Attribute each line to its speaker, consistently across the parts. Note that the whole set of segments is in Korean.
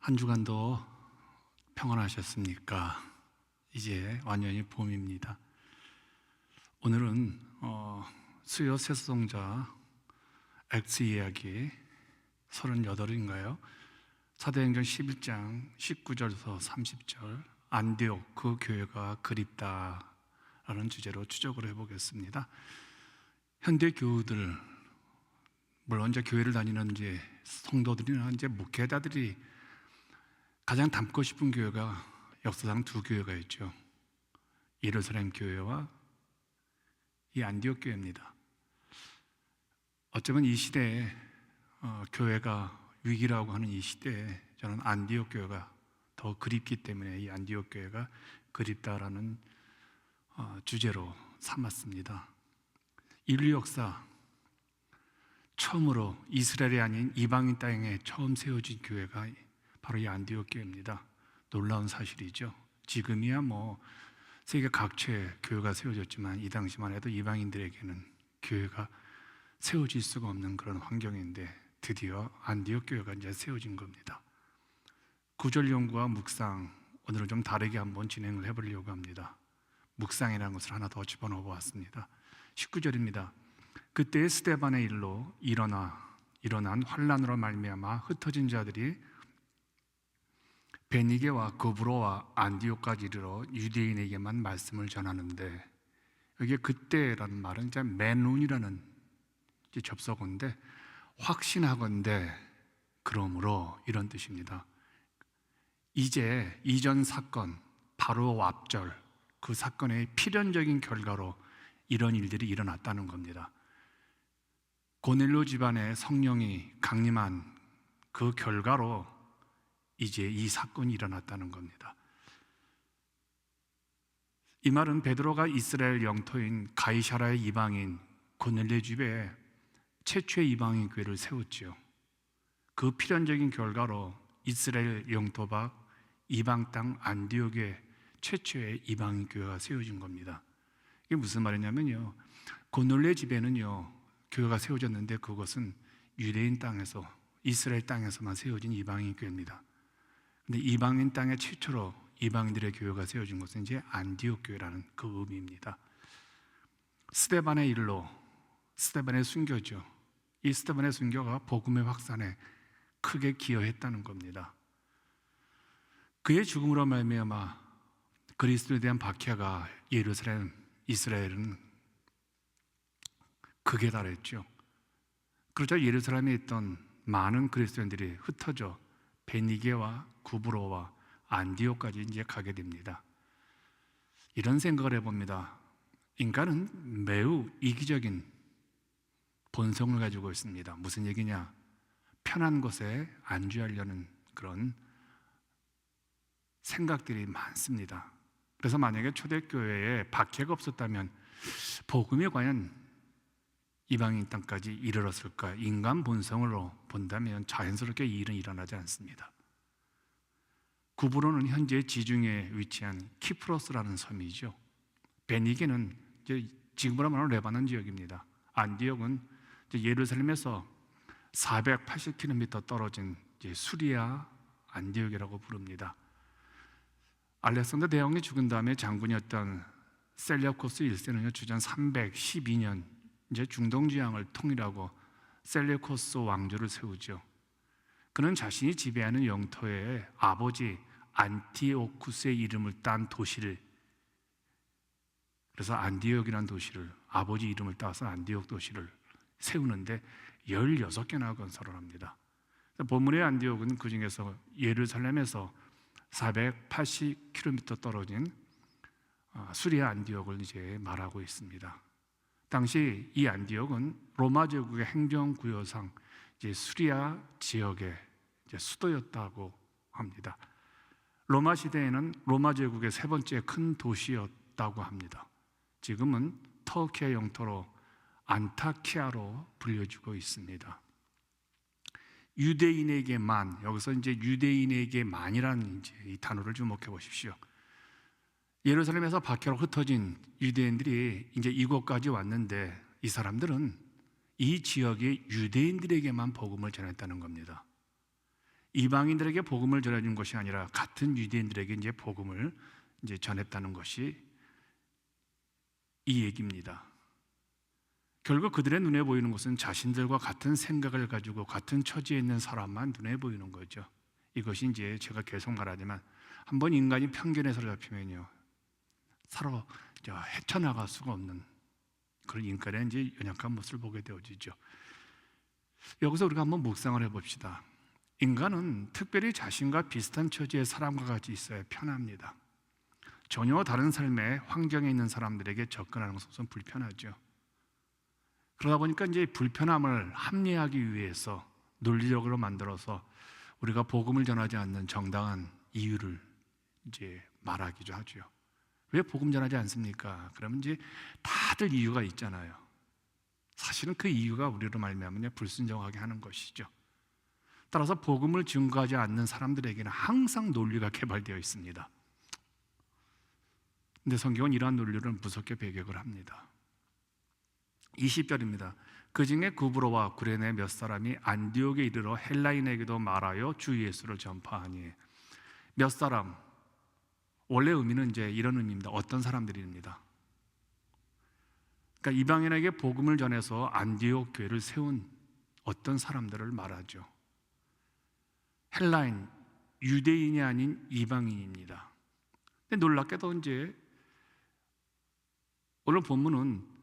Speaker 1: 한 주간도 평안하셨습니까? 이제 완전히 봄입니다. 오늘은 수요 세송자 X 이야기 38인가요? 사도행전 11장 19절에서 30절 안디옥 그 교회가 그립다라는 주제로 추적을 해보겠습니다. 현대 교우들, 물론 이제 교회를 다니는 이제 성도들이나 이제 목회자들이 가장 닮고 싶은 교회가 역사상 두 교회가 있죠. 예루살렘 교회와 이 안디옥 교회입니다. 어쩌면 이 시대에 교회가 위기라고 하는 이 시대에 저는 안디옥 교회가 더 그립기 때문에 이 안디옥 교회가 그립다라는 주제로 삼았습니다. 인류 역사 처음으로 이스라엘이 아닌 이방인 땅에 처음 세워진 교회가 바로 이 안디옥 교회입니다. 놀라운 사실이죠. 지금이야 세계 각처에 교회가 세워졌지만 이 당시만 해도 이방인들에게는 교회가 세워질 수가 없는 그런 환경인데 드디어 안디옥 교회가 이제 세워진 겁니다. 구절 연구와 묵상, 오늘은 좀 다르게 한번 진행을 해보려고 합니다. 묵상이라는 것을 하나 더 집어넣어 보았습니다. 19절입니다. 그때 스데반의 일로 일어난 환란으로 말미암아 흩어진 자들이 베니게와 고브로와 안디옥까지 이르러 유대인에게만 말씀을 전하는데, 여기에 그때라는 말은 이제 맨눈이라는 접속어인데 확신하건대 그러므로 이런 뜻입니다. 이제 이전 사건 바로 앞절 그 사건의 필연적인 결과로 이런 일들이 일어났다는 겁니다. 고넬료 집안의 성령이 강림한 그 결과로 이제 이 사건이 일어났다는 겁니다. 이 말은 베드로가 이스라엘 영토인 가이사라의 이방인 고넬료 집에 최초의 이방인 교회를 세웠지요. 그 필연적인 결과로 이스라엘 영토 밖 이방 땅 안디옥에 최초의 이방인 교회가 세워진 겁니다. 이게 무슨 말이냐면요, 고넬료 집에는요 교회가 세워졌는데 그것은 유대인 땅에서 이스라엘 땅에서만 세워진 이방인 교회입니다. 근데 이방인 땅에 최초로 이방인들의 교회가 세워진 것은 이제 안디옥 교회라는 그 의미입니다. 스데반의 일로, 스데반의 순교죠. 이 스데반의 순교가 복음의 확산에 크게 기여했다는 겁니다. 그의 죽음으로 말미암아 그리스도에 대한 박해가 예루살렘, 이스라엘은 극에 달했죠. 그러자 예루살렘에 있던 많은 그리스도인들이 흩어져 베니게와 구브로와 안디옥까지 이제 가게 됩니다. 이런 생각을 해봅니다. 인간은 매우 이기적인 본성을 가지고 있습니다. 무슨 얘기냐? 편한 곳에 안주하려는 그런 생각들이 많습니다. 그래서 만약에 초대교회에 박해가 없었다면 복음이 과연 이방인 땅까지 이르렀을까? 인간 본성으로 본다면 자연스럽게 이 일은 일어나지 않습니다. 구브로는 현재 지중해에 위치한 키프로스라는 섬이죠. 베니게는 지금으로 말하면 레바논 지역입니다. 안디옥은 예루살렘에서 480km 떨어진 수리아 안디옥이라고 부릅니다. 알렉산더 대왕이 죽은 다음에 장군이었던 셀레우코스 1세는요 주전 312년 이제 중동 지향을 통일하고 셀레우코스 왕조를 세우죠. 그는 자신이 지배하는 영토에 아버지 안티오쿠스의 이름을 딴 도시를, 그래서 안디옥이라는 도시를, 아버지 이름을 따서 안디옥 도시를 세우는데 16개나 건설을 합니다. 본문의 안디옥은 그 중에서 예루살렘에서 480km 떨어진 수리아 안디옥을 이제 말하고 있습니다. 당시 이 안디옥은 로마 제국의 행정구요상 수리아 지역의 수도였다고 합니다. 로마 시대에는 로마 제국의 세 번째 큰 도시였다고 합니다. 지금은 터키의 영토로 안타키아로 불려지고 있습니다. 유대인에게만, 여기서 이제 유대인에게만이라는 이 단어를 주목해 보십시오. 예루살렘에서 박해로 흩어진 유대인들이 이제 이곳까지 왔는데 이 사람들은 이 지역의 유대인들에게만 복음을 전했다는 겁니다. 이방인들에게 복음을 전해준 것이 아니라 같은 유대인들에게 이제 복음을 이제 전했다는 것이 이 얘기입니다. 결국 그들의 눈에 보이는 것은 자신들과 같은 생각을 가지고 같은 처지에 있는 사람만 눈에 보이는 거죠. 이것이 이제 제가 계속 말하지만 한번 인간이 편견에 사로잡히면요, 서로 헤쳐나갈 수가 없는 그런 인간의 이제 연약한 모습을 보게 되어지죠. 여기서 우리가 한번 묵상을 해봅시다. 인간은 특별히 자신과 비슷한 처지의 사람과 같이 있어야 편합니다. 전혀 다른 삶의 환경에 있는 사람들에게 접근하는 것은 불편하죠. 그러다 보니까 이제 불편함을 합리화하기 위해서 논리적으로 만들어서 우리가 복음을 전하지 않는 정당한 이유를 이제 말하기도 하죠. 왜 복음 전하지 않습니까? 그러면 이제 다들 이유가 있잖아요. 사실은 그 이유가 우리로 말미암아 불순종하게 하는 것이죠. 따라서 복음을 증거하지 않는 사람들에게는 항상 논리가 개발되어 있습니다. 근데 성경은 이러한 논리를 무섭게 배격을 합니다. 20절입니다. 그 중에 구브로와 구레네 몇 사람이 안디옥에 이르러 헬라인에게도 말하여 주 예수를 전파하니. 몇 사람, 원래 의미는 이제 이런 의미입니다. 어떤 사람들입니다. 그러니까 이방인에게 복음을 전해서 안디옥 교회를 세운 어떤 사람들을 말하죠. 헬라인, 유대인이 아닌 이방인입니다. 근데 놀랍게도 이제 오늘 본문은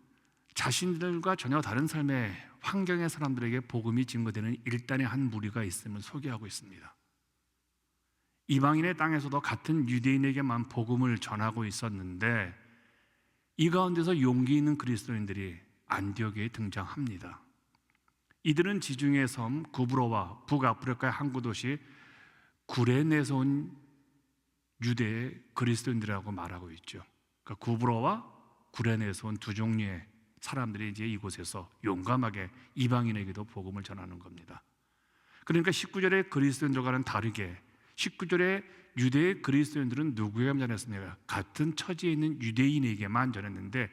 Speaker 1: 자신들과 전혀 다른 삶의 환경의 사람들에게 복음이 증거되는 일단의 한 무리가 있음을 소개하고 있습니다. 이방인의 땅에서도 같은 유대인에게만 복음을 전하고 있었는데 이 가운데서 용기 있는 그리스도인들이 안디옥에 등장합니다. 이들은 지중해 섬 구브로와 북아프리카의 항구 도시 구레네에서 온 유대의 그리스도인들이라고 말하고 있죠. 그러니까 구브로와 구레네에서 온 두 종류의 사람들이 이제 이곳에서 용감하게 이방인에게도 복음을 전하는 겁니다. 그러니까 19절의 그리스도인들과는 다르게 19절의 유대의 그리스도인들은 누구에게 전했습니까? 같은 처지에 있는 유대인에게만 전했는데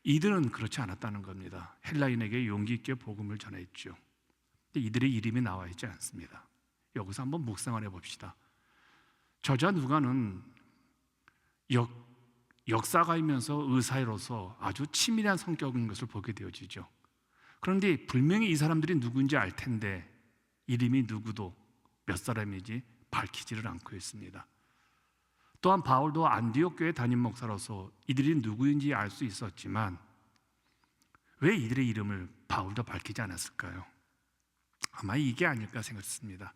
Speaker 1: 이들은 그렇지 않았다는 겁니다. 헬라인에게 용기 있게 복음을 전했죠. 근데 이들의 이름이 나와 있지 않습니다. 여기서 한번 묵상을 해봅시다. 저자 누가는 역사가이면서 의사로서 아주 치밀한 성격인 것을 보게 되어지죠. 그런데 분명히 이 사람들이 누구인지 알 텐데 이름이 누구도 몇 사람인지 밝히지를 않고 있습니다. 또한 바울도 안디옥 교회 담임 목사로서 이들이 누구인지 알 수 있었지만 왜 이들의 이름을 바울도 밝히지 않았을까요? 아마 이게 아닐까 생각했습니다.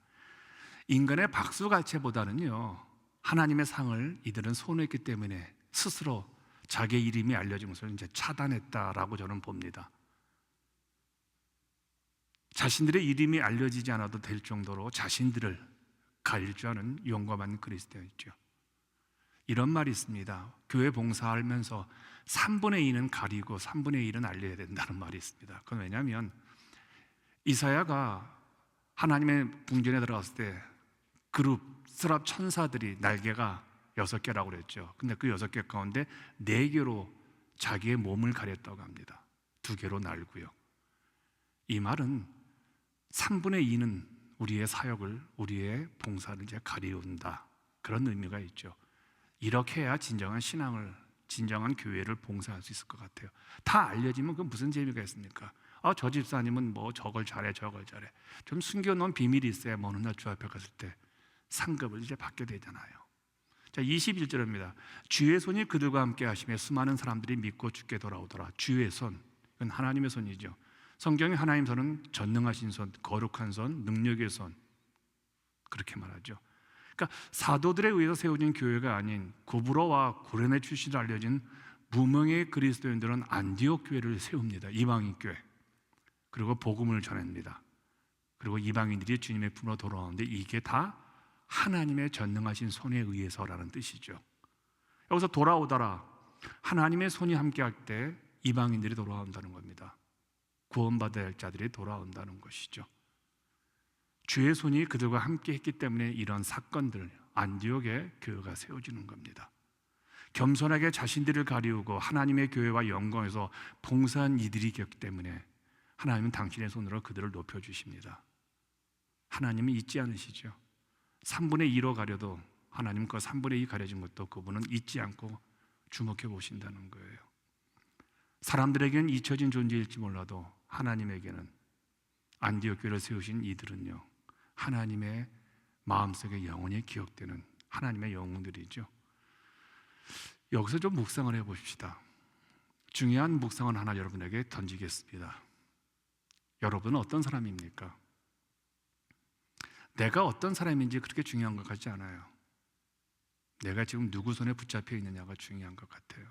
Speaker 1: 인간의 박수갈채보다는요, 하나님의 상을 이들은 손했기 때문에 스스로 자기의 이름이 알려진 것을 이제 차단했다라고 저는 봅니다. 자신들의 이름이 알려지지 않아도 될 정도로 자신들을 가릴 줄 아는 용감한 그리스도였죠. 이런 말이 있습니다. 교회 봉사하면서 3분의 2는 가리고 3분의 1은 알려야 된다는 말이 있습니다. 그건 왜냐하면 이사야가 하나님의 궁전에 들어갔을 때 스랍 천사들이 날개가 6개라고 그랬죠. 근데 그 6개 가운데 4개로 자기의 몸을 가렸다고 합니다. 2개로 날고요. 이 말은 3분의 2는 우리의 사역을, 우리의 봉사를 이제 가리운다, 그런 의미가 있죠. 이렇게 해야 진정한 신앙을, 진정한 교회를 봉사할 수 있을 것 같아요. 다 알려지면 그건 무슨 재미가 있습니까? 저 집사님은 뭐 저걸 잘해 저걸 잘해. 좀 숨겨놓은 비밀이 있어야 어느 날 주 앞에 갔을 때 상급을 이제 받게 되잖아요. 자, 21절입니다. 주의 손이 그들과 함께 하시며 수많은 사람들이 믿고 주께 돌아오더라. 주의 손, 이건 하나님의 손이죠. 성경에 하나님 손은 전능하신 손, 거룩한 손, 능력의 손, 그렇게 말하죠. 그러니까 사도들에 의해서 세워진 교회가 아닌 구브로와 구레네 출신으로 알려진 무명의 그리스도인들은 안디옥 교회를 세웁니다. 이방인 교회. 그리고 복음을 전합니다. 그리고 이방인들이 주님의 품으로 돌아오는데 이게 다 하나님의 전능하신 손에 의해서라는 뜻이죠. 여기서 돌아오더라, 하나님의 손이 함께할 때 이방인들이 돌아온다는 겁니다. 구원받아야 할 자들이 돌아온다는 것이죠. 주의 손이 그들과 함께 했기 때문에 이런 사건들, 안디옥의 교회가 세워지는 겁니다. 겸손하게 자신들을 가리우고 하나님의 교회와 영광에서 봉사한 이들이 있기 때문에 하나님은 당신의 손으로 그들을 높여주십니다. 하나님은 잊지 않으시죠. 3분의 2로 가려도 하나님 그 3분의 2 가려진 것도 그분은 잊지 않고 주목해 보신다는 거예요. 사람들에게는 잊혀진 존재일지 몰라도 하나님에게는 안디옥 교회를 세우신 이들은요, 하나님의 마음속에 영원히 기억되는 하나님의 영웅들이죠. 여기서 좀 묵상을 해보십시다. 중요한 묵상을 하나 여러분에게 던지겠습니다. 여러분은 어떤 사람입니까? 내가 어떤 사람인지 그렇게 중요한 것 같지 않아요. 내가 지금 누구 손에 붙잡혀 있느냐가 중요한 것 같아요.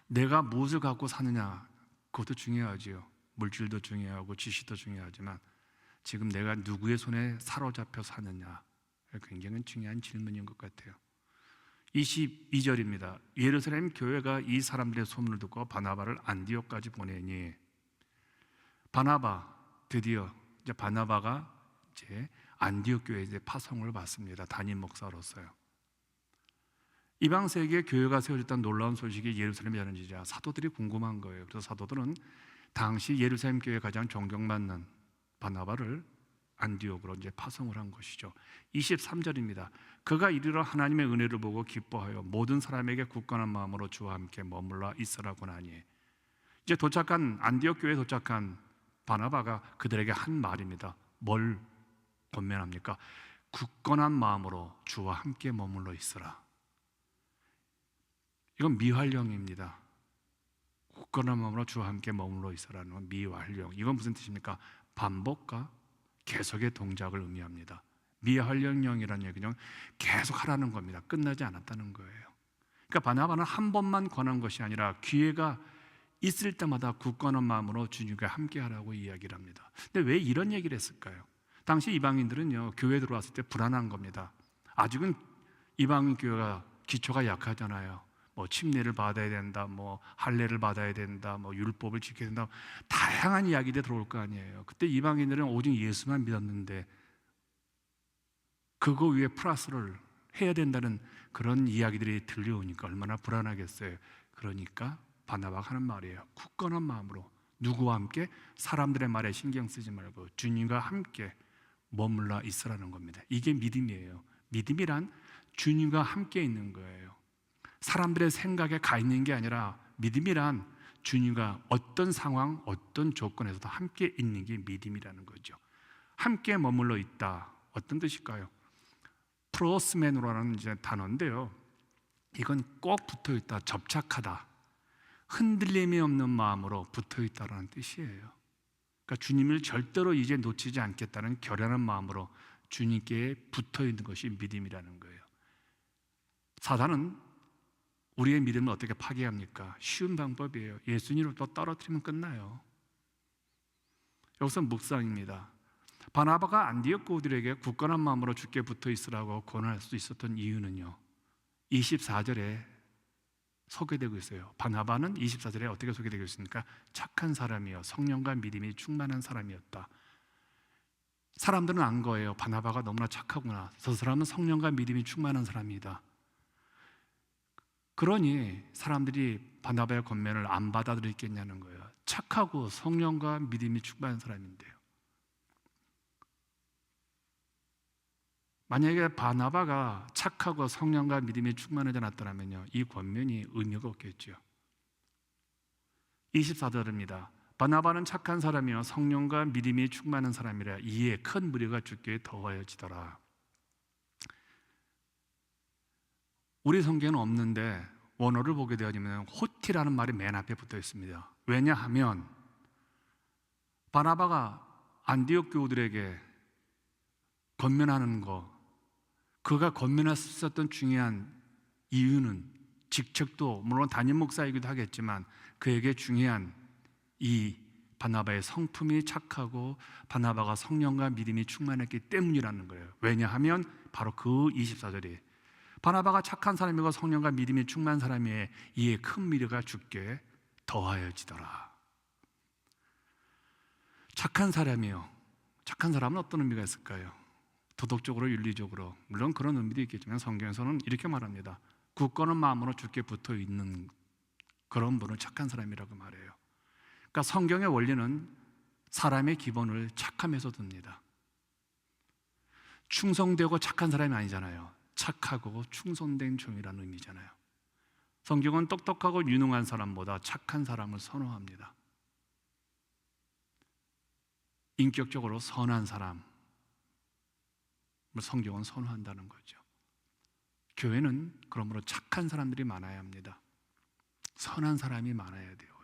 Speaker 1: 내가 무엇을 갖고 사느냐, 그것도 중요하지요. 물질도 중요하고 지식도 중요하지만 지금 내가 누구의 손에 사로잡혀 사느냐, 굉장히 중요한 질문인 것 같아요. 22절입니다. 예루살렘 교회가 이 사람들의 소문을 듣고 바나바를 안디옥까지 보내니, 바나바, 드디어 이제 바나바가 이제 안디옥 교회에 이제 파송을 받습니다. 담임 목사로서요. 이방 세계에 교회가 세워졌다는 놀라운 소식이 예루살렘에 전해지자 사도들이 궁금한 거예요. 그래서 사도들은 당시 예루살렘 교회에 가장 존경받는 바나바를 안디옥으로 이제 파송을 한 것이죠. 23절입니다. 그가 이르러 하나님의 은혜를 보고 기뻐하여 모든 사람에게 굳건한 마음으로 주와 함께 머물러 있으라고 하니, 이제 도착한 안디옥 교회에 도착한 바나바가 그들에게 한 말입니다. 뭘 권면합니까? 굳건한 마음으로 주와 함께 머물러 있으라. 이건 미활용입니다. 굳건한 마음으로 주와 함께 머물러 있으라는 건 미활용. 이건 무슨 뜻입니까? 반복과 계속의 동작을 의미합니다. 미활용형이라는 얘기는 계속 하라는 겁니다. 끝나지 않았다는 거예요. 그러니까 바나바는 한 번만 권한 것이 아니라 기회가 있을 때마다 굳건한 마음으로 주님과 함께 하라고 이야기를 합니다. 근데 왜 이런 얘기를 했을까요? 당시 이방인들은요, 교회에 들어왔을 때 불안한 겁니다. 아직은 이방인 교회가 기초가 약하잖아요. 뭐 침례를 받아야 된다, 뭐 할례를 받아야 된다, 뭐 율법을 지켜야 된다, 다양한 이야기들이 들어올 거 아니에요. 그때 이방인들은 오직 예수만 믿었는데 그거 위에 플러스를 해야 된다는 그런 이야기들이 들려오니까 얼마나 불안하겠어요. 그러니까 바나바가 하는 말이에요. 굳건한 마음으로 누구와 함께? 사람들의 말에 신경 쓰지 말고 주님과 함께 머물러 있으라는 겁니다. 이게 믿음이에요. 믿음이란 주님과 함께 있는 거예요. 사람들의 생각에 가 있는 게 아니라 믿음이란 주님과 어떤 상황, 어떤 조건에서도 함께 있는 게 믿음이라는 거죠. 함께 머물러 있다. 어떤 뜻일까요? 프로스메노라는 이제 단어인데요. 이건 꼭 붙어 있다, 접착하다, 흔들림이 없는 마음으로 붙어 있다라는 뜻이에요. 그러니까 주님을 절대로 이제 놓치지 않겠다는 결연한 마음으로 주님께 붙어 있는 것이 믿음이라는 거예요. 사단은 우리의 믿음을 어떻게 파괴합니까? 쉬운 방법이에요. 예수님을 또 떨어뜨리면 끝나요. 여기서 묵상입니다. 바나바가 안디옥 교우들에게 굳건한 마음으로 주께 붙어 있으라고 권할 수 있었던 이유는요, 24절에 소개되고 있어요. 바나바는 24절에 어떻게 소개되고 있습니까? 착한 사람이요, 성령과 믿음이 충만한 사람이었다. 사람들은 안 거예요. 바나바가 너무나 착하구나, 저 사람은 성령과 믿음이 충만한 사람이다. 그러니 사람들이 바나바의 권면을 안 받아들였겠냐는 거예요. 착하고 성령과 믿음이 충만한 사람인데요. 만약에 바나바가 착하고 성령과 믿음이 충만하지 않았더라면요, 이 권면이 의미가 없겠죠. 24절입니다. 바나바는 착한 사람이요 성령과 믿음이 충만한 사람이라 이에 큰 무리가 주께 더하여지더라. 우리 성경에는 없는데 원어를 보게 되어지면 호티라는 말이 맨 앞에 붙어 있습니다. 왜냐하면 바나바가 안디옥 교우들에게 권면하는 거, 그가 권면할 수 있었던 중요한 이유는 직책도 물론 담임 목사이기도 하겠지만 그에게 중요한 이 바나바의 성품이 착하고 바나바가 성령과 믿음이 충만했기 때문이라는 거예요. 왜냐하면 바로 그 24절이 바나바가 착한 사람이고 성령과 믿음이 충만한 사람이에 이에 큰 미래가 주께 더하여지더라. 착한 사람이요. 착한 사람은 어떤 의미가 있을까요? 도덕적으로, 윤리적으로, 물론 그런 의미도 있겠지만 성경에서는 이렇게 말합니다. 굳건한 마음으로 주께 붙어 있는 그런 분을 착한 사람이라고 말해요. 그러니까 성경의 원리는 사람의 기본을 착함에서 둡니다. 충성되고 착한 사람이 아니잖아요. 착하고 충성된 종이라는 의미잖아요. 성경은 똑똑하고 유능한 사람보다 착한 사람을 선호합니다. 인격적으로 선한 사람을 성경은 선호한다는 거죠. 교회는 그러므로 착한 사람들이 많아야 합니다. 선한 사람이 많아야 돼요.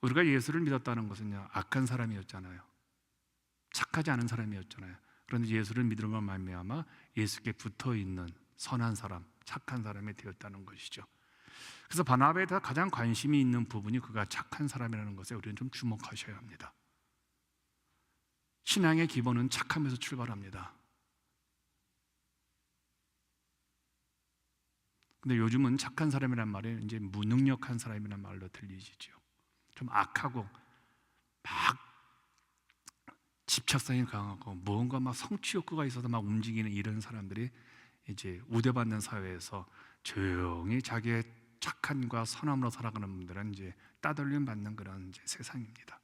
Speaker 1: 우리가 예수를 믿었다는 것은요, 악한 사람이었잖아요. 착하지 않은 사람이었잖아요. 그런데 예수를 믿는 것 말미암아 예수께 붙어있는 선한 사람, 착한 사람이 되었다는 것이죠. 그래서 바나바에 대해 가장 관심이 있는 부분이 그가 착한 사람이라는 것에 우리는 좀 주목하셔야 합니다. 신앙의 기본은 착함에서 출발합니다. 근데 요즘은 착한 사람이란 말이 이제 무능력한 사람이란 말로 들리시죠. 좀 악하고 막 집착성이 강하고 무언가 막 성취 욕구가 있어서 막 움직이는 이런 사람들이 이제 우대받는 사회에서 조용히 자기의 착함과 선함으로 살아가는 분들은 이제 따돌림 받는 그런 이제 세상입니다.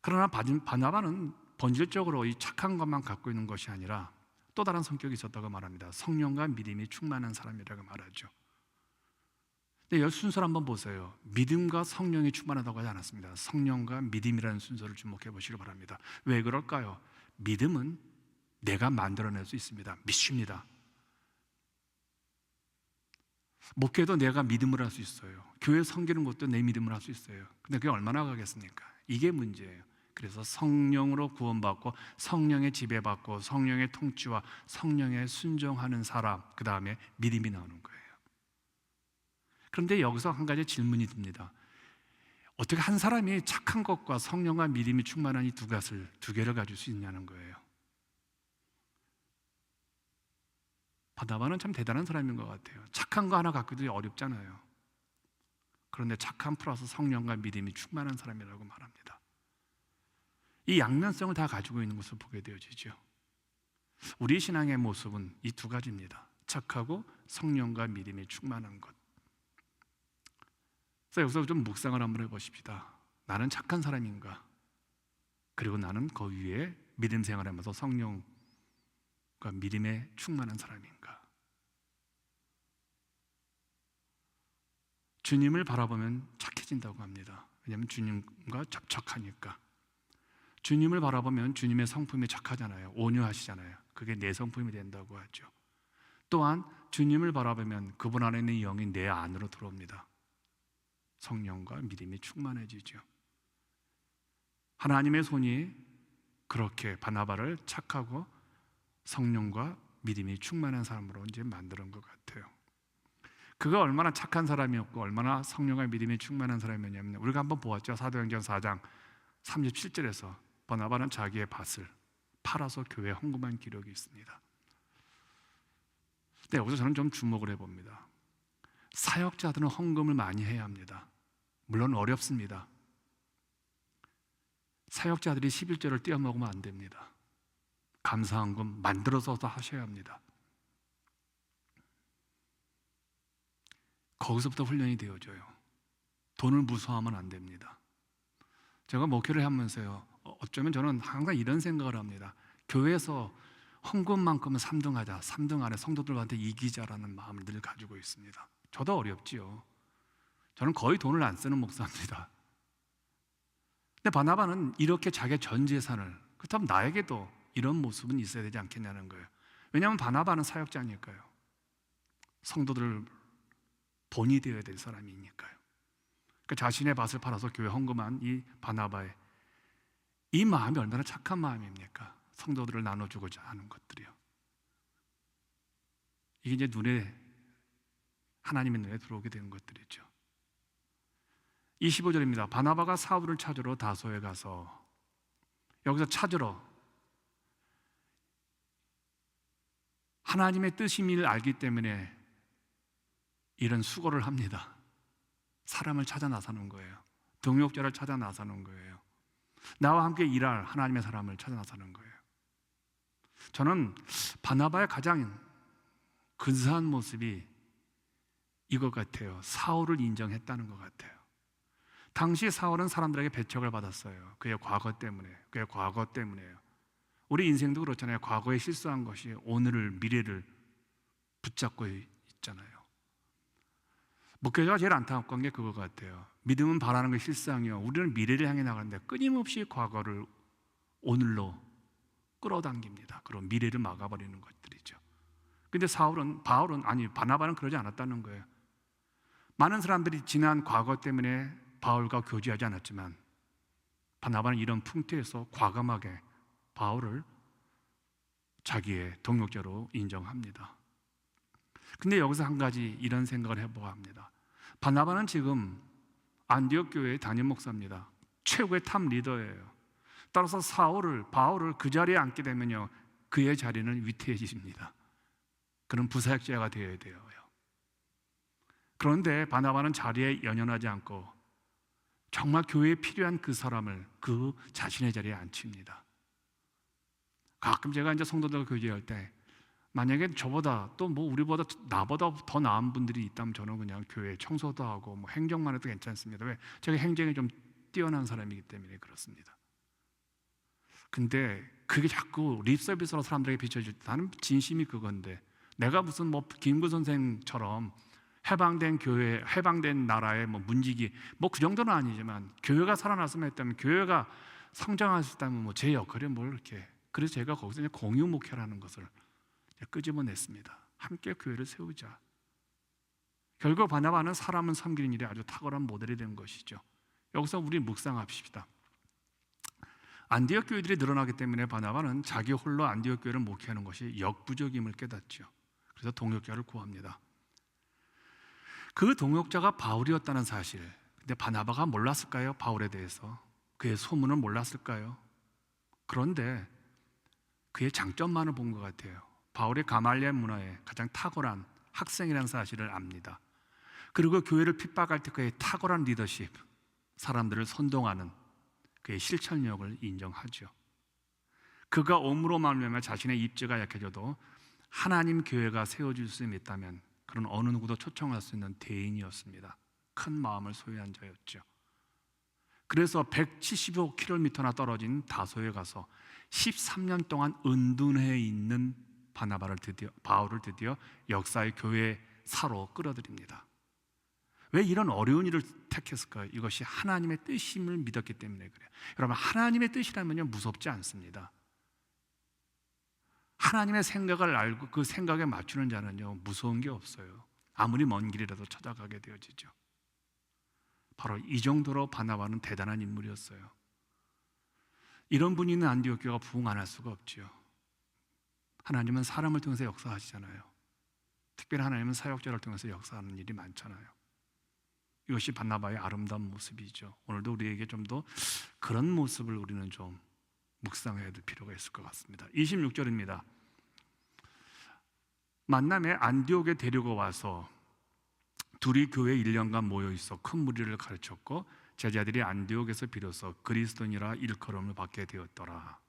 Speaker 1: 그러나 바나바는 본질적으로 이 착한 것만 갖고 있는 것이 아니라 또 다른 성격이 있었다고 말합니다. 성령과 믿음이 충만한 사람이라고 말하죠. 근데 이 순서를 한번 보세요. 믿음과 성령이 충만하다고 하지 않았습니다. 성령과 믿음이라는 순서를 주목해 보시기 바랍니다. 왜 그럴까요? 믿음은 내가 만들어낼 수 있습니다. 믿습니다. 목회도 내가 믿음을 할 수 있어요. 교회 섬기는 것도 내 믿음을 할 수 있어요. 근데 그게 얼마나 가겠습니까? 이게 문제예요. 그래서 성령으로 구원받고 성령의 지배받고 성령의 통치와 성령에 순종하는 사람, 그 다음에 믿음이 나오는 거예요. 그런데 여기서 한 가지 질문이 듭니다. 어떻게 한 사람이 착한 것과 성령과 믿음이 충만한 이 두 개를 가질 수 있냐는 거예요. 바나바는 참 대단한 사람인 것 같아요. 착한 거 하나 갖기도 어렵잖아요. 그런데 착한 플러스 성령과 믿음이 충만한 사람이라고 말합니다. 이 양면성을 다 가지고 있는 것을 보게 되어지죠. 우리 신앙의 모습은 이 두 가지입니다. 착하고 성령과 믿음이 충만한 것. 그래서 여기서 좀 묵상을 한번 해보십시다. 나는 착한 사람인가? 그리고 나는 그 위에 믿음 생활하면서 성령과 믿음에 충만한 사람인가? 주님을 바라보면 착해진다고 합니다. 왜냐하면 주님과 접촉하니까. 주님을 바라보면 주님의 성품이 착하잖아요. 온유하시잖아요. 그게 내 성품이 된다고 하죠. 또한 주님을 바라보면 그분 안에 있는 영이 내 안으로 들어옵니다. 성령과 믿음이 충만해지죠. 하나님의 손이 그렇게 바나바를 착하고 성령과 믿음이 충만한 사람으로 이제 만드는 것 같아요. 그가 얼마나 착한 사람이었고 얼마나 성령과 믿음이 충만한 사람이었냐면 우리가 한번 보았죠. 사도행전 4장 37절에서 바나바는 자기의 밭을 팔아서 교회에 헌금한 기록이 있습니다. 근데 여기서 저는 좀 주목을 해봅니다. 사역자들은 헌금을 많이 해야 합니다. 물론 어렵습니다. 사역자들이 11조를 떼어먹으면 안 됩니다. 감사헌금 만들어서도 하셔야 합니다. 거기서부터 훈련이 되어져요. 돈을 무서워하면 안 됩니다. 제가 목회를 하면서요, 어쩌면 저는 항상 이런 생각을 합니다. 교회에서 헌금만큼은 3등하자, 3등 안에 성도들한테 이기자라는 마음을 늘 가지고 있습니다. 저도 어렵지요. 저는 거의 돈을 안 쓰는 목사입니다. 근데 바나바는 이렇게 자기의 전 재산을, 그렇다면 나에게도 이런 모습은 있어야 되지 않겠냐는 거예요. 왜냐하면 바나바는 사역자니까요. 성도들을 본이 되어야 될 사람이니까요. 그러니까 자신의 밭을 팔아서 교회 헌금한 이 바나바의 이 마음이 얼마나 착한 마음입니까? 성도들을 나눠주고자 하는 것들이요. 이게 이제 하나님의 눈에 들어오게 되는 것들이죠. 25절입니다. 바나바가 사울을 찾으러 다소에 가서, 여기서 찾으러 하나님의 뜻임을 알기 때문에 이런 수고를 합니다. 사람을 찾아 나서는 거예요. 동역자를 찾아 나서는 거예요. 나와 함께 일할 하나님의 사람을 찾아 나서는 거예요. 저는 바나바의 가장 근사한 모습이 이것 같아요. 사울을 인정했다는 것 같아요. 당시 사울은 사람들에게 배척을 받았어요. 그의 과거 때문에요. 우리 인생도 그렇잖아요. 과거에 실수한 것이 오늘을, 미래를 붙잡고 있잖아요. 목회자가 제일 안타까운 게 그거 같아요. 믿음은 바라는 게 실상이요, 우리는 미래를 향해 나가는데 끊임없이 과거를 오늘로 끌어당깁니다. 그럼 미래를 막아버리는 것들이죠. 근데 바나바는 그러지 않았다는 거예요. 많은 사람들이 지난 과거 때문에 바울과 교제하지 않았지만 바나바는 이런 풍토에서 과감하게 바울을 자기의 동역자로 인정합니다. 근데 여기서 한 가지 이런 생각을 해보아 합니다. 바나바는 지금 안디옥 교회의 담임 목사입니다. 최고의 탑 리더예요. 따라서 바울을 그 자리에 앉게 되면요, 그의 자리는 위태해집니다. 그런 부사역자가 되어야 돼요. 그런데 바나바는 자리에 연연하지 않고 정말 교회에 필요한 그 사람을 그 자신의 자리에 앉힙니다. 가끔 제가 이제 성도들과 교제할 때 만약에 저보다 또 뭐 우리보다 나보다 더 나은 분들이 있다면 저는 그냥 교회 청소도 하고 뭐 행정만 해도 괜찮습니다. 왜? 제가 행정에 좀 뛰어난 사람이기 때문에 그렇습니다. 근데 그게 자꾸 립서비스로 사람들에게 비춰질 때 나는 진심이 그건데, 내가 무슨 뭐 김구 선생처럼 해방된 교회, 해방된 나라의 뭐 문지기 뭐 그 정도는 아니지만 교회가 살아났으면 했다면, 교회가 성장할 수 있다면 뭐 제 역할이 뭘 이렇게. 그래서 제가 거기서 이제 공유 목회라는 것을 끄집어냈습니다. 함께 교회를 세우자. 결국 바나바는 사람을 섬기는 일에 아주 탁월한 모델이 된 것이죠. 여기서 우리 묵상합시다. 안디옥 교회들이 늘어나기 때문에 바나바는 자기 홀로 안디옥 교회를 목회하는 것이 역부족임을 깨닫죠. 그래서 동역자를 구합니다. 그 동역자가 바울이었다는 사실, 근데 바나바가 몰랐을까요? 바울에 대해서 그의 소문을 몰랐을까요? 그런데 그의 장점만을 본 것 같아요. 바울의 가말리엘 문화에 가장 탁월한 학생이라는 사실을 압니다. 그리고 교회를 핍박할 때 그의 탁월한 리더십, 사람들을 선동하는 그의 실천력을 인정하죠. 그가 om으로 말미암아 자신의 입지가 약해져도 하나님 교회가 세워질 수 있다면 그런 어느 누구도 초청할 수 있는 대인이었습니다. 큰 마음을 소유한 자였죠. 그래서 175km나 떨어진 다소에 가서 13년 동안 은둔해 있는 바울을 드디어 역사의 교회사로 끌어들입니다. 왜 이런 어려운 일을 택했을까요? 이것이 하나님의 뜻임을 믿었기 때문에 그래요. 여러분, 하나님의 뜻이라면요 무섭지 않습니다. 하나님의 생각을 알고 그 생각에 맞추는 자는요 무서운 게 없어요. 아무리 먼 길이라도 찾아가게 되어지죠. 바로 이 정도로 바나바는 대단한 인물이었어요. 이런 분이 있는 안디옥 교회가 부흥 안 할 수가 없죠. 하나님은 사람을 통해서 역사하시잖아요. 특별히 하나님은 사역자를 통해서 역사하는 일이 많잖아요. 이것이 바나바의 아름다운 모습이죠. 오늘도 우리에게 좀 더 그런 모습을 우리는 좀 묵상해야 될 필요가 있을 것 같습니다. 26절입니다. 만남에 안디옥에 데리고 와서 둘이 교회에 1년간 모여 있어 큰 무리를 가르쳤고 제자들이 안디옥에서 비로소 그리스도인이라 일컬음을 받게 되었더라.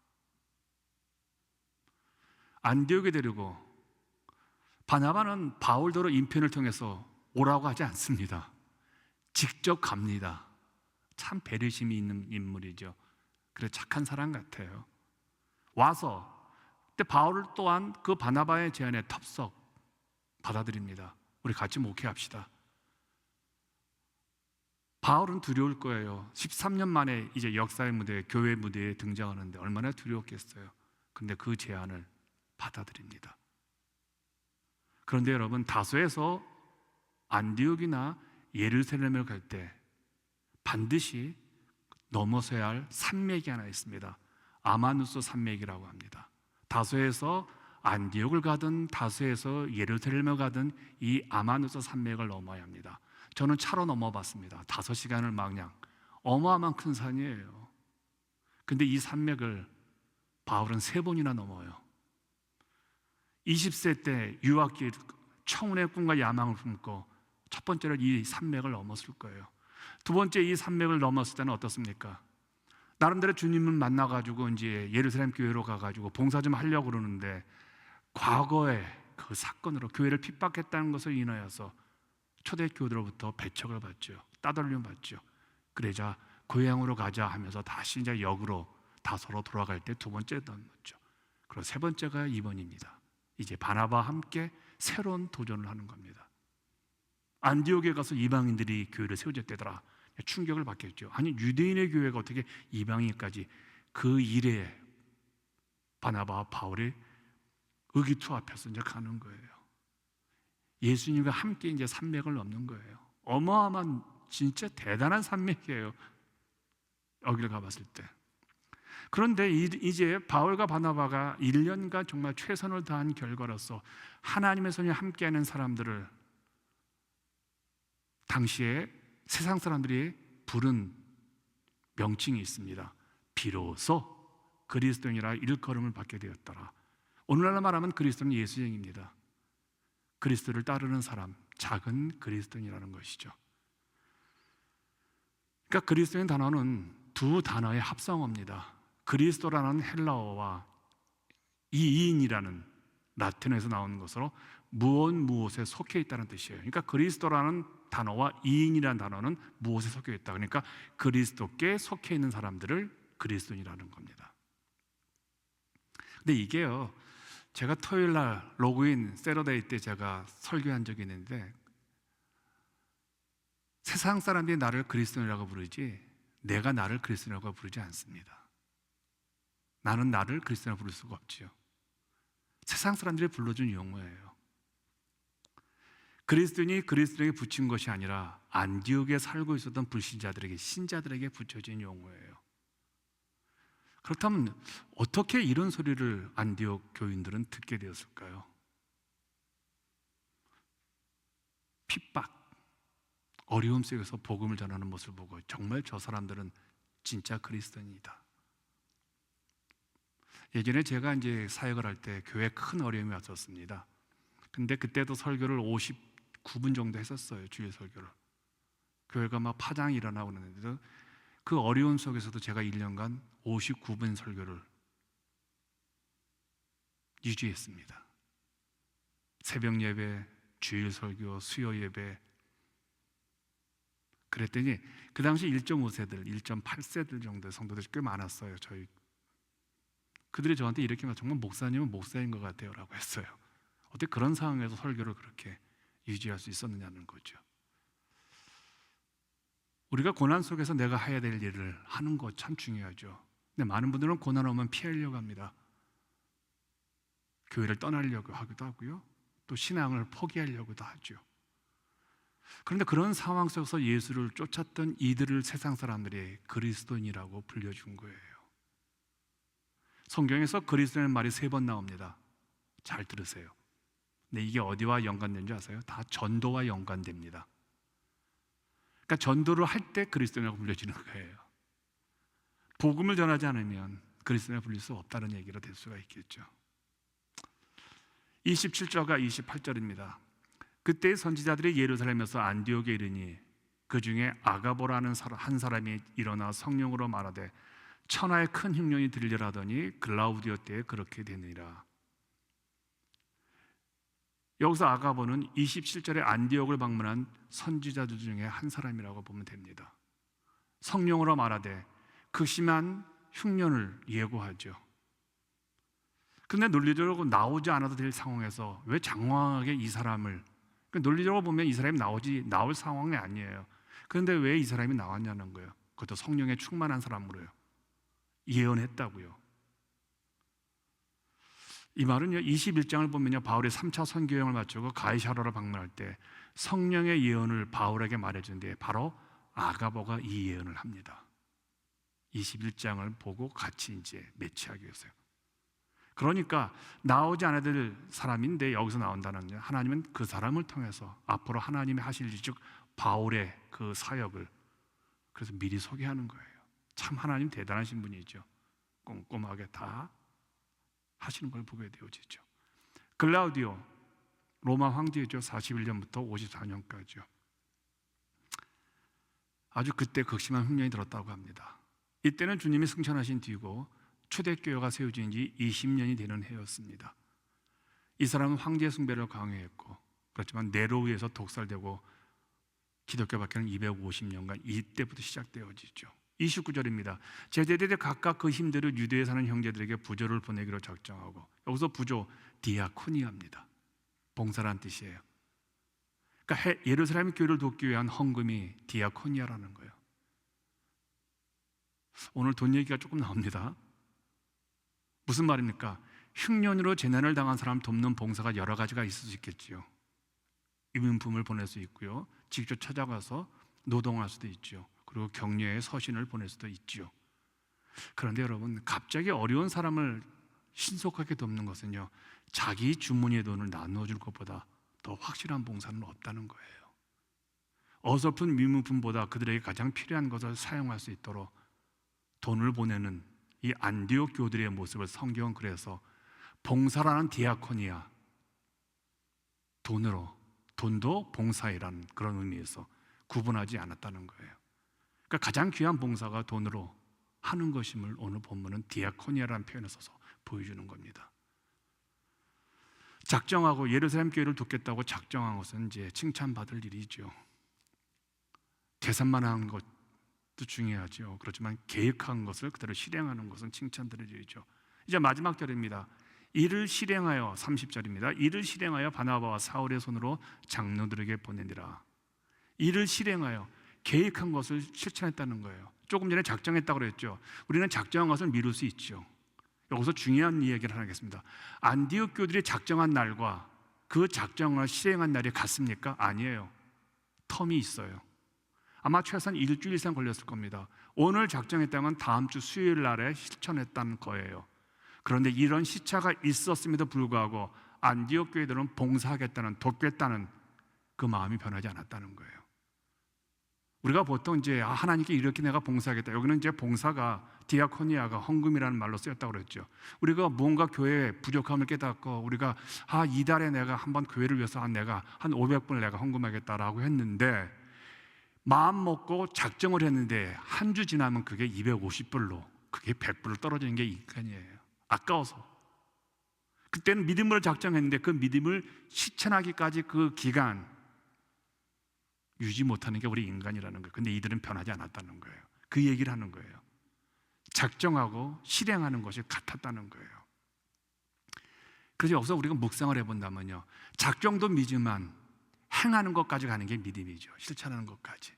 Speaker 1: 안디옥에 데리고, 바나바는 바울더러 인편을 통해서 오라고 하지 않습니다. 직접 갑니다. 참 배려심이 있는 인물이죠. 그래 착한 사람 같아요. 와서 그때 바울 또한 그 바나바의 제안에 탑석 받아들입니다. 우리 같이 목회합시다. 바울은 두려울 거예요. 13년 만에 이제 역사의 무대, 교회 무대에 등장하는데 얼마나 두려웠겠어요. 그런데 그 제안을 받아들입니다. 그런데 여러분, 다소에서 안디옥이나 예루살렘을 갈 때 반드시 넘어서야 할 산맥이 하나 있습니다. 아마누스 산맥이라고 합니다. 다소에서 안디옥을 가든 다소에서 예루살렘을 가든 이 아마누스 산맥을 넘어야 합니다. 저는 차로 넘어봤습니다. 5시간을 망냥. 어마어마한 큰 산이에요. 근데 이 산맥을 바울은 3번이나 넘어요. 20세 때 유학기 청운의 꿈과 야망을 품고 첫 번째로 이 산맥을 넘었을 거예요. 두 번째, 이 산맥을 넘었을 때는 어떻습니까? 나름대로 주님을 만나가지고 이제 예루살렘 교회로 가가지고 봉사 좀 하려고 그러는데 과거에 그 사건으로 교회를 핍박했다는 것을 인하여서 초대교회로부터 배척을 받죠. 따돌림 받죠. 그러자 고향으로 가자 하면서 다시 이제 역으로 다소로 돌아갈 때 두 번째 넘었죠. 그리고 세 번째가 이번입니다. 이제 바나바와 함께 새로운 도전을 하는 겁니다. 안디옥에 가서 이방인들이 교회를 세워졌대더라. 충격을 받겠죠. 아니, 유대인의 교회가 어떻게 이방인까지. 그 일에 바나바와 바울이 의기투합해서 이제 가는 거예요. 예수님과 함께 이제 산맥을 넘는 거예요. 어마어마한 진짜 대단한 산맥이에요. 여기를 가봤을 때. 그런데 이제 바울과 바나바가 1년간 정말 최선을 다한 결과로서 하나님의 손이 함께하는 사람들을 당시에 세상 사람들이 부른 명칭이 있습니다. 비로소 그리스도인이라 일컬음을 받게 되었더라. 오늘날 말하면 그리스도는 예수쟁입니다. 그리스도를 따르는 사람, 작은 그리스도인이라는 것이죠. 그러니까 그리스도인 단어는 두 단어의 합성어입니다. 그리스도라는 헬라어와 이인이라는 라틴어에서 나오는 것으로 무엇에 속해 있다는 뜻이에요. 그러니까 그리스도라는 단어와 이인이라는 단어는 무엇에 속해 있다. 그러니까 그리스도께 속해 있는 사람들을 그리스도인이라는 겁니다. 근데 이게요, 제가 토요일 날 로그인 세러데이 때 제가 설교한 적이 있는데, 세상 사람들이 나를 그리스도인이라고 부르지 내가 나를 그리스도인이라고 부르지 않습니다. 나는 나를 그리스도인이라고 부를 수가 없지요. 세상 사람들이 불러준 용어예요. 그리스도인이 그리스도인에게 붙인 것이 아니라 안디옥에 살고 있었던 불신자들에게, 신자들에게 붙여진 용어예요. 그렇다면 어떻게 이런 소리를 안디옥 교인들은 듣게 되었을까요? 핍박, 어려움 속에서 복음을 전하는 모습을 보고 정말 저 사람들은 진짜 그리스도인이다. 예전에 제가 이제 사역을 할 때 교회에 큰 어려움이 왔었습니다. 근데 그때도 설교를 59분 정도 했었어요. 주일 설교를. 교회가 막 파장이 일어나고 그러는데도 그 어려움 속에서도 제가 1년간 59분 설교를 유지했습니다. 새벽 예배, 주일 설교, 수요 예배. 그랬더니 그 당시 1.5세들, 1.8세들 정도의 성도들이 꽤 많았어요. 그들이 저한테 이렇게 말, 정말 목사님은 목사인 것 같아요 라고 했어요. 어떻게 그런 상황에서 설교를 그렇게 유지할 수 있었느냐는 거죠. 우리가 고난 속에서 내가 해야 될 일을 하는 것 참 중요하죠. 근데 많은 분들은 고난 오면 피하려고 합니다. 교회를 떠나려고 하기도 하고요, 또 신앙을 포기하려고도 하죠. 그런데 그런 상황 속에서 예수를 쫓았던 이들을 세상 사람들이 그리스도인이라고 불려준 거예요. 성경에서 그리스도라는 말이 3번 나옵니다. 잘 들으세요. 근데 이게 어디와 연관된 줄 아세요? 다 전도와 연관됩니다. 그러니까 전도를 할 때 그리스도인이라고 불려지는 거예요. 복음을 전하지 않으면 그리스도인이라고 불릴 수 없다는 얘기로 될 수가 있겠죠. 27절과 28절입니다. 그때 선지자들이 예루살렘에서 안디옥에 이르니 그 중에 아가보라는 한 사람이 일어나 성령으로 말하되 천하에 큰 흉년이 들리려 하더니 글라우디오 때에 그렇게 되느니라. 여기서 아가보는 27절에 안디옥을 방문한 선지자들 중에 한 사람이라고 보면 됩니다. 성령으로 말하되 극심한 흉년을 예고하죠. 근데 논리적으로 나오지 않아도 될 상황에서 왜 장황하게 이 사람을, 논리적으로 보면 이 사람이 나올 상황이 아니에요. 그런데 왜 이 사람이 나왔냐는 거예요. 그것도 성령에 충만한 사람으로요. 예언했다고요. 이 말은요, 21장을 보면요, 바울의 3차 선교 여행을 마치고 가이사랴를 방문할 때 성령의 예언을 바울에게 말해준데 바로 아가보가 이 예언을 합니다. 21장을 보고 같이 이제 매치하기 위해서요. 그러니까 나오지 않아야 될 사람인데 여기서 나온다는 게, 하나님은 그 사람을 통해서 앞으로 하나님이 하실 일, 즉 바울의 그 사역을 그래서 미리 소개하는 거예요. 참 하나님 대단하신 분이죠. 꼼꼼하게 다 하시는 걸 보게 되어지죠. 글라우디오, 로마 황제죠. 41년부터 54년까지요. 아주 그때 극심한 흉년이 들었다고 합니다. 이때는 주님이 승천하신 뒤고 초대교회가 세워진 지 20년이 되는 해였습니다. 이 사람은 황제 숭배를 강요했고, 그렇지만 네로위에서 독살되고 기독교 박해는 250년간 이때부터 시작되어지죠. 29절입니다. 제자들이 각각 그 힘대로 유대에 사는 형제들에게 부조를 보내기로 작정하고, 여기서 부조 디아코니아입니다. 봉사란 뜻이에요. 그러니까 예루살렘 교회를 돕기 위한 헌금이 디아코니아라는 거예요. 오늘 돈 얘기가 조금 나옵니다. 무슨 말입니까? 흉년으로 재난을 당한 사람 돕는 봉사가 여러 가지가 있을 수 있겠지요. 유민품을 보낼 수 있고요, 직접 찾아가서 노동할 수도 있죠. 그리고 격려의 서신을 보낼 수도 있죠. 그런데 여러분, 갑자기 어려운 사람을 신속하게 돕는 것은요, 자기 주머니의 돈을 나누어줄 것보다 더 확실한 봉사는 없다는 거예요. 어설픈 유민품보다 그들에게 가장 필요한 것을 사용할 수 있도록 돈을 보내는 이 안디옥 교들의 모습을 성경은 그래서 봉사라는 디아코니아, 돈도 봉사이라는 그런 의미에서 구분하지 않았다는 거예요. 그러니까 가장 귀한 봉사가 돈으로 하는 것임을 오늘 본문은 디아코니아라는 표현을 써서 보여주는 겁니다. 작정하고 예루살렘 교회를 돕겠다고 작정한 것은 이제 칭찬받을 일이죠. 계산만 한 것도 중요하죠. 그렇지만 계획한 것을 그대로 실행하는 것은 칭찬드릴 일이죠. 이제 마지막 절입니다. 이를 실행하여, 30절입니다. 이를 실행하여 바나바와 사울의 손으로 장로들에게 보내니라. 이를 실행하여, 계획한 것을 실천했다는 거예요. 조금 전에 작정했다고 그랬죠. 우리는 작정한 것을 미룰 수 있죠. 여기서 중요한 이야기를 하겠습니다. 안디옥 교들이 작정한 날과 그 작정을 실행한 날이 같습니까? 아니에요. 텀이 있어요. 아마 최소한 일주일 이상 걸렸을 겁니다. 오늘 작정했다면 다음 주 수요일 날에 실천했다는 거예요. 그런데 이런 시차가 있었음에도 불구하고 안디옥 교회들은 봉사하겠다는, 돕겠다는 그 마음이 변하지 않았다는 거예요. 우리가 보통 이제 하나님께 이렇게 내가 봉사하겠다. 여기는 이제 봉사가 디아코니아가 헌금이라는 말로 쓰였다고 그랬죠. 우리가 무언가 교회에 부족함을 깨닫고 우리가 이달에 내가 한번 교회를 위해서 내가 한 500불 내가 헌금하겠다라고 했는데, 마음 먹고 작정을 했는데 한 주 지나면 그게 250불로, 그게 100불로 떨어지는 게 인간이에요. 아까워서. 그때는 믿음으로 작정했는데 그 믿음을 실천하기까지 그 기간 유지 못하는 게 우리 인간이라는 거예요. 근데 이들은 변하지 않았다는 거예요. 그 얘기를 하는 거예요. 작정하고 실행하는 것이 같았다는 거예요. 그래서 여기서 우리가 묵상을 해본다면요, 작정도 믿지만 행하는 것까지 가는 게 믿음이죠. 실천하는 것까지.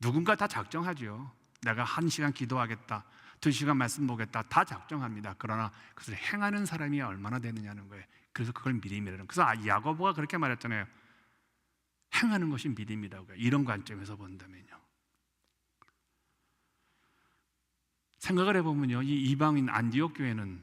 Speaker 1: 누군가 다 작정하죠. 내가 1시간 기도하겠다, 2시간 말씀 보겠다, 다 작정합니다. 그러나 그것을 행하는 사람이 얼마나 되느냐는 거예요. 그래서 그걸 믿음이라는 거예요. 그래서 야고보가 그렇게 말했잖아요. 행하는 것이 믿음이라고요. 이런 관점에서 본다면요. 생각을 해보면요, 이 이방인 안디옥 교회는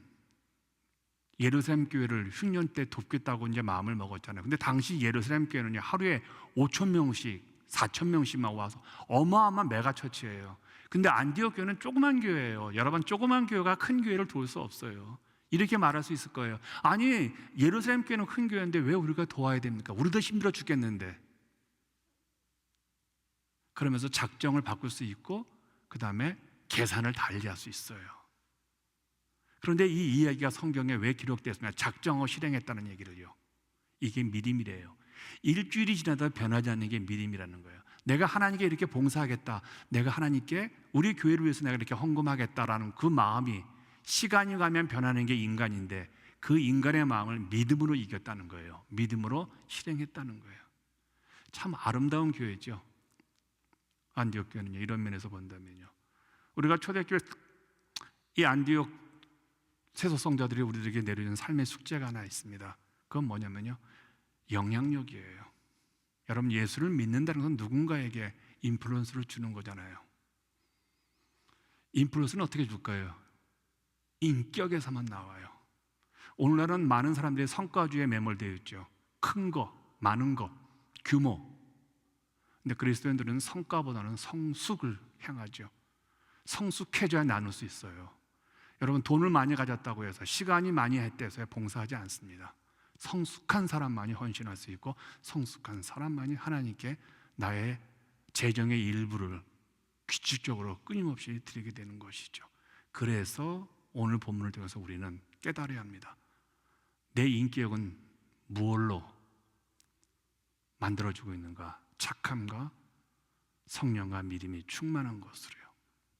Speaker 1: 예루살렘 교회를 흉년 때 돕겠다고 이제 마음을 먹었잖아요. 근데 당시 예루살렘 교회는요, 하루에 5,000명씩, 4,000명씩만 와서 어마어마한 메가처치예요. 근데 안디옥 교회는 조그만 교회예요. 여러분, 조그만 교회가 큰 교회를 도울 수 없어요. 이렇게 말할 수 있을 거예요. 아니, 예루살렘 교회는 큰 교회인데 왜 우리가 도와야 됩니까? 우리도 힘들어 죽겠는데. 그러면서 작정을 바꿀 수 있고, 그 다음에 계산을 달리할 수 있어요. 그런데 이 이야기가 성경에 왜 기록됐습니까? 작정하고 실행했다는 얘기를요. 이게 믿음이래요. 일주일이 지나도 변하지 않는 게 믿음이라는 거예요. 내가 하나님께 이렇게 봉사하겠다, 내가 하나님께 우리 교회를 위해서 내가 이렇게 헌금하겠다라는 그 마음이 시간이 가면 변하는 게 인간인데, 그 인간의 마음을 믿음으로 이겼다는 거예요. 믿음으로 실행했다는 거예요. 참 아름다운 교회죠. 안디옥 교회는요, 이런 면에서 본다면요, 우리가 초대교회 이 안디옥 세속성자들이 우리들에게 내려준 삶의 숙제가 하나 있습니다. 그건 뭐냐면요, 영향력이에요. 여러분, 예수를 믿는다는 건 누군가에게 인플루언스를 주는 거잖아요. 인플루언스는 어떻게 줄까요? 인격에서만 나와요. 오늘날은 많은 사람들이 성과주의에 매몰되어 있죠. 큰 거, 많은 것, 규모. 근데 그리스도인들은 성과보다는 성숙을 향하죠. 성숙해져야 나눌 수 있어요. 여러분, 돈을 많이 가졌다고 해서, 시간이 많이 했대서 봉사하지 않습니다. 성숙한 사람만이 헌신할 수 있고, 성숙한 사람만이 하나님께 나의 재정의 일부를 규칙적으로 끊임없이 드리게 되는 것이죠. 그래서 오늘 본문을 통해서 우리는 깨달아야 합니다. 내 인격은 무엇로 만들어지고 있는가? 착함과 성령과 믿음이 충만한 것으로요.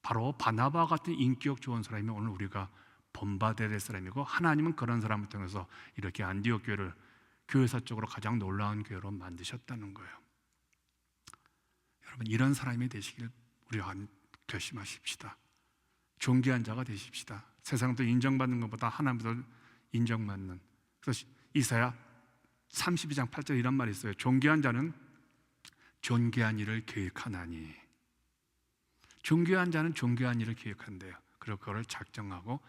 Speaker 1: 바로 바나바와 같은 인격 좋은 사람이 오늘 우리가 본받아야 될 사람이고, 하나님은 그런 사람을 통해서 이렇게 안디옥 교회를 교회사적으로 가장 놀라운 교회로 만드셨다는 거예요. 여러분, 이런 사람이 되시길 우리가 결심하십시다. 존귀한 자가 되십시다. 세상도 인정받는 것보다 하나님도 인정받는. 그래서 이사야 32장 8절 이런 말이 있어요. 존귀한 자는 존귀한 일을 계획하나니. 존귀한 자는 존귀한 일을 계획한대요. 그리고 그걸 작정하고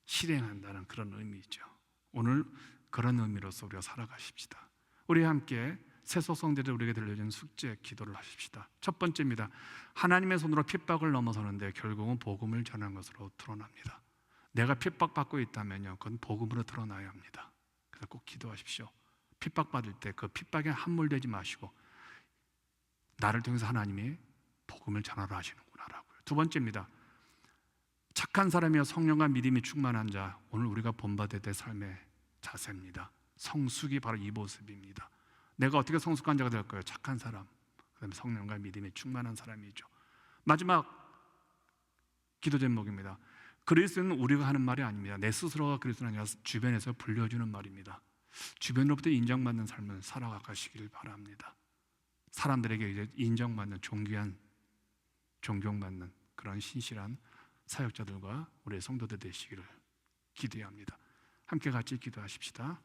Speaker 1: 실행한다는 그런 의미죠. 오늘 그런 의미로서 우리가 살아가십시다. 우리 함께 새 소성들이 우리에게 들려준 숙제 기도를 하십시다. 첫 번째입니다. 하나님의 손으로 핍박을 넘어서는데 결국은 복음을 전하는 것으로 드러납니다. 내가 핍박받고 있다면요, 그건 복음으로 드러나야 합니다. 그래서 꼭 기도하십시오. 핍박받을 때 그 핍박에 함몰되지 마시고 나를 통해서 하나님이 복음을 전하라 하시는구나라고요. 두 번째입니다. 착한 사람이여 성령과 믿음이 충만한 자, 오늘 우리가 본받아야 될 삶의 자세입니다. 성숙이 바로 이 모습입니다. 내가 어떻게 성숙한 자가 될까요? 착한 사람, 그다음에 성령과 믿음이 충만한 사람이죠. 마지막 기도 제목입니다. 그리스도는 우리가 하는 말이 아닙니다. 내 스스로가 그리스도는 아니라 주변에서 불려주는 말입니다. 주변으로부터 인정받는 삶을 살아가시길 바랍니다. 사람들에게 이제 인정받는 존귀한, 존경받는 그런 신실한 사역자들과 우리의 성도들 되시기를 기대합니다. 함께 같이 기도하십시다.